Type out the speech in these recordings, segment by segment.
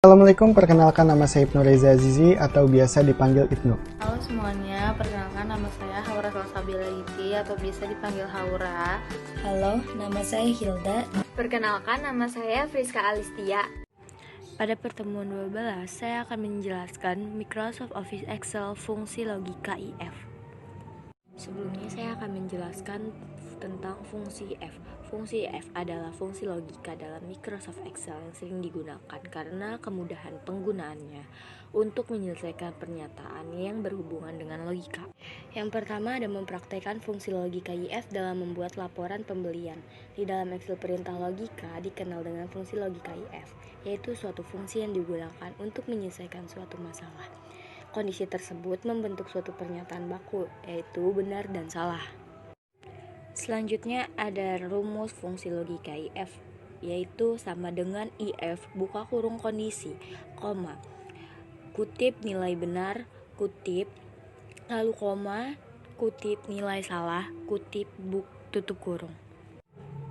Assalamualaikum, perkenalkan nama saya Ibnu Reza Azizi atau biasa dipanggil Ibnu. Halo semuanya, perkenalkan nama saya Haura Salsabila Liti atau bisa dipanggil Haura. Halo, nama saya Hilda. Perkenalkan, nama saya Friska Alistia. Pada pertemuan 12, saya akan menjelaskan Microsoft Office Excel fungsi logika if. Sebelumnya saya akan menjelaskan tentang fungsi if. Fungsi if adalah fungsi logika dalam Microsoft Excel yang sering digunakan karena kemudahan penggunaannya untuk menyelesaikan pernyataan yang berhubungan dengan logika. Yang pertama ada mempraktekkan fungsi logika if dalam membuat laporan pembelian. Di dalam Excel perintah logika dikenal dengan fungsi logika if, yaitu suatu fungsi yang digunakan untuk menyelesaikan suatu masalah. Kondisi tersebut membentuk suatu pernyataan baku, yaitu benar dan salah. Selanjutnya ada rumus fungsi logika if, yaitu sama dengan if buka kurung kondisi, koma, kutip nilai benar, kutip, lalu koma, kutip nilai salah, kutip tutup kurung.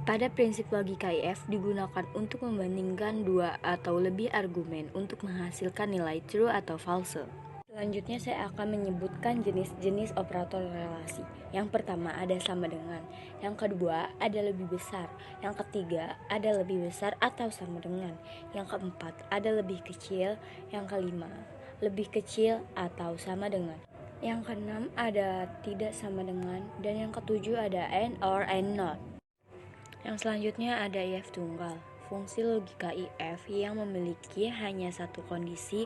Pada prinsip logika if digunakan untuk membandingkan dua atau lebih argumen untuk menghasilkan nilai true atau false. Selanjutnya saya akan menyebutkan jenis-jenis operator relasi. Yang pertama ada sama dengan, yang kedua ada lebih besar, yang ketiga ada lebih besar atau sama dengan, yang keempat ada lebih kecil, yang kelima lebih kecil atau sama dengan, yang keenam ada tidak sama dengan, dan yang ketujuh ada and or and not. Yang selanjutnya ada if tunggal. Fungsi logika if yang memiliki hanya satu kondisi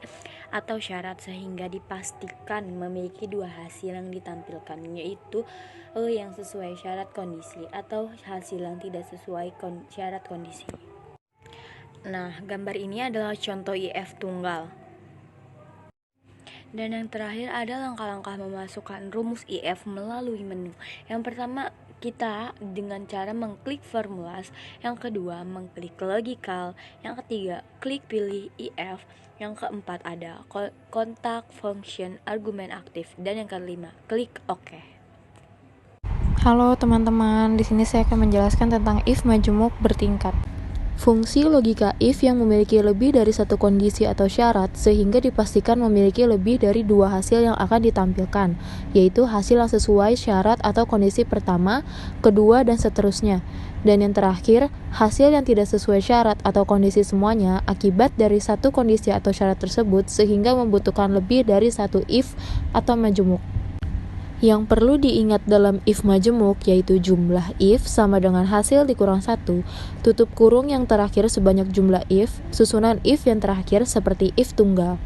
atau syarat sehingga dipastikan memiliki dua hasil yang ditampilkan, yaitu yang sesuai syarat kondisi atau hasil yang tidak sesuai syarat kondisi. Nah, gambar ini adalah contoh if tunggal. Dan yang terakhir ada langkah-langkah memasukkan rumus if melalui menu. Yang pertama, kita dengan cara mengklik formulas, yang kedua mengklik logikal, yang ketiga klik pilih if, yang keempat ada kontak function argumen aktif, dan yang kelima klik OK. Halo teman-teman, di sini saya akan menjelaskan tentang if majemuk bertingkat. Fungsi logika if yang memiliki lebih dari satu kondisi atau syarat sehingga dipastikan memiliki lebih dari dua hasil yang akan ditampilkan, yaitu hasil yang sesuai syarat atau kondisi pertama, kedua, dan seterusnya. Dan yang terakhir, hasil yang tidak sesuai syarat atau kondisi semuanya akibat dari satu kondisi atau syarat tersebut sehingga membutuhkan lebih dari satu if atau majemuk. Yang perlu diingat dalam if majemuk yaitu jumlah if sama dengan hasil dikurang 1, tutup kurung yang terakhir sebanyak jumlah if, susunan if yang terakhir seperti if tunggal.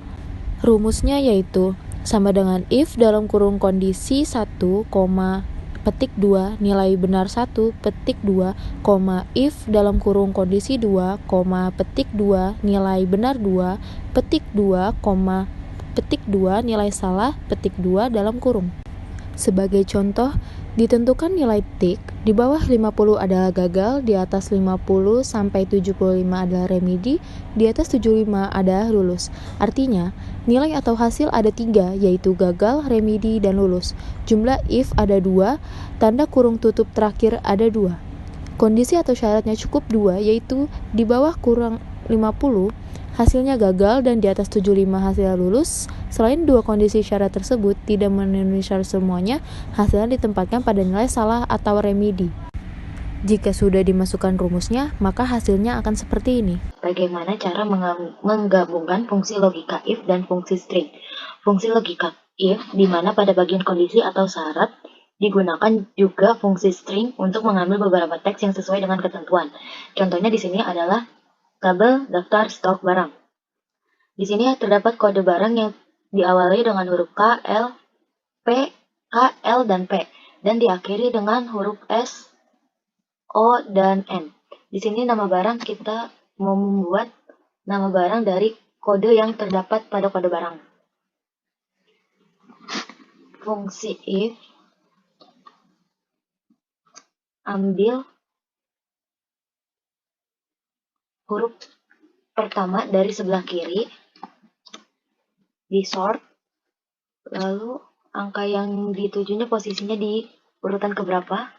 Rumusnya yaitu sama dengan if dalam kurung kondisi 1, petik 2 nilai benar 1, petik 2, if dalam kurung kondisi 2, petik 2 nilai benar 2, petik 2, petik 2 nilai salah, petik 2 dalam kurung. Sebagai contoh, ditentukan nilai tik, di bawah 50 adalah gagal, di atas 50 sampai 75 adalah remedi, di atas 75 adalah lulus. Artinya, nilai atau hasil ada 3, yaitu gagal, remedi, dan lulus. Jumlah if ada 2, tanda kurung tutup terakhir ada 2. Kondisi atau syaratnya cukup 2, yaitu di bawah kurang 50, hasilnya gagal, dan di atas 75 hasilnya lulus. Selain dua kondisi syarat tersebut tidak memenuhi syarat semuanya, hasilnya ditempatkan pada nilai salah atau remedi. Jika sudah dimasukkan rumusnya, maka hasilnya akan seperti ini. Bagaimana cara menggabungkan fungsi logika if dan fungsi string? Fungsi logika if, di mana pada bagian kondisi atau syarat digunakan juga fungsi string untuk mengambil beberapa teks yang sesuai dengan ketentuan. Contohnya di sini adalah tabel daftar stok barang. Di sini terdapat kode barang yang diawali dengan huruf K, L, P, K, L, dan P, dan diakhiri dengan huruf S, O, dan N. Di sini nama barang, kita mau membuat nama barang dari kode yang terdapat pada kode barang. Fungsi if, ambil huruf pertama dari sebelah kiri, di sort, lalu angka yang ditujunya posisinya di urutan keberapa,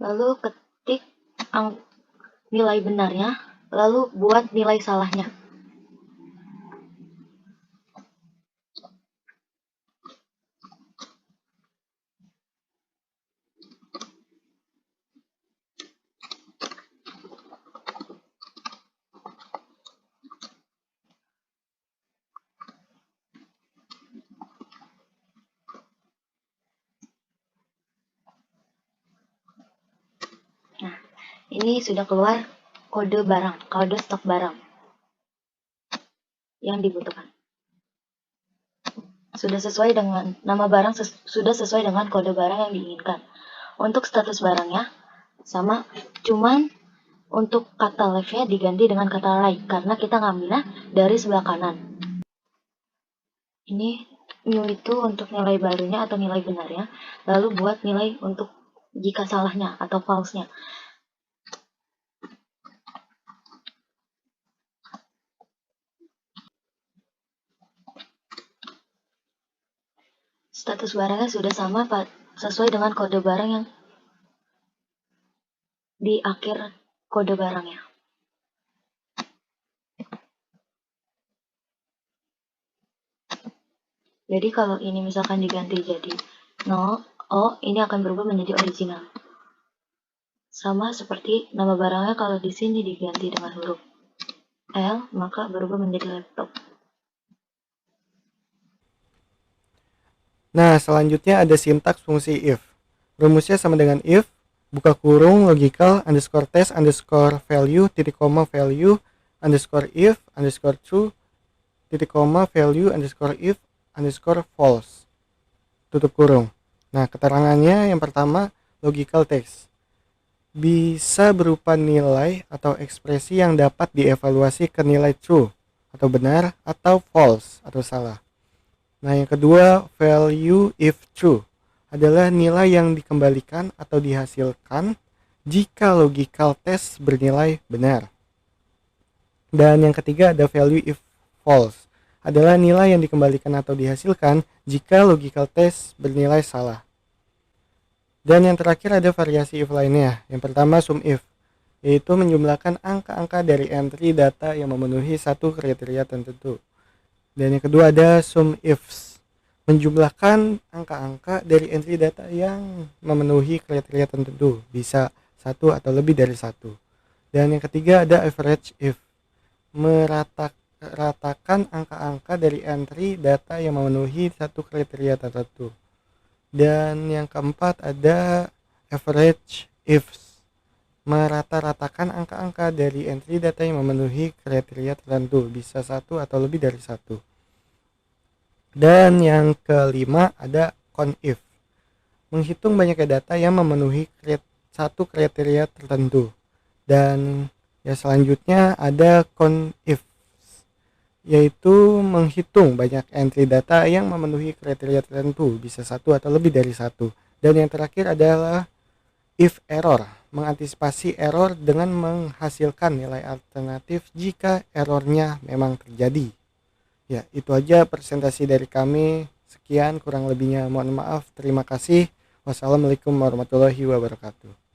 lalu ketik nilai benarnya, lalu buat nilai salahnya. Nah, ini sudah keluar kode barang, kode stok barang yang dibutuhkan. Sudah sesuai dengan nama barang, sudah sesuai dengan kode barang yang diinginkan. Untuk status barangnya sama, cuman untuk kata left-nya diganti dengan kata right karena kita ngambilnya dari sebelah kanan. Ini new itu untuk nilai barunya atau nilai benarnya, lalu buat nilai untuk jika salahnya atau false-nya. Status barangnya sudah sama sesuai dengan kode barang yang di akhir kode barangnya. Jadi kalau ini misalkan diganti jadi 0, ini akan berubah menjadi original. Sama seperti nama barangnya kalau di sini diganti dengan huruf L, maka berubah menjadi laptop. Nah, selanjutnya ada sintaks fungsi if. Rumusnya sama dengan if, buka kurung, logical, underscore test, underscore value, titik koma value, underscore if, underscore true, titik koma value, underscore if, underscore false, tutup kurung. Nah, keterangannya yang pertama, logical text. Bisa berupa nilai atau ekspresi yang dapat dievaluasi ke nilai true, atau benar, atau false, atau salah. Nah, yang kedua, value if true adalah nilai yang dikembalikan atau dihasilkan jika logical test bernilai benar. Dan yang ketiga ada value if false, adalah nilai yang dikembalikan atau dihasilkan jika logical test bernilai salah. Dan yang terakhir ada variasi if lainnya. Yang pertama sum if, yaitu menjumlahkan angka-angka dari entry data yang memenuhi satu kriteria tertentu. Dan yang kedua ada sum ifs, menjumlahkan angka-angka dari entry data yang memenuhi kriteria tertentu, bisa satu atau lebih dari satu. Dan yang ketiga ada average if, meratakan angka-angka dari entry data yang memenuhi satu kriteria tertentu. Dan yang keempat ada average ifs, merata-ratakan angka-angka dari entry data yang memenuhi kriteria tertentu, bisa satu atau lebih dari satu. Dan yang kelima ada conif, menghitung banyaknya data yang memenuhi satu kriteria tertentu. Dan ya selanjutnya ada conif, yaitu menghitung banyak entry data yang memenuhi kriteria tertentu, bisa satu atau lebih dari satu. Dan yang terakhir adalah if error, mengantisipasi error dengan menghasilkan nilai alternatif jika errornya memang terjadi. Ya, itu aja presentasi dari kami. Sekian, kurang lebihnya mohon maaf. Terima kasih. Wassalamualaikum warahmatullahi wabarakatuh.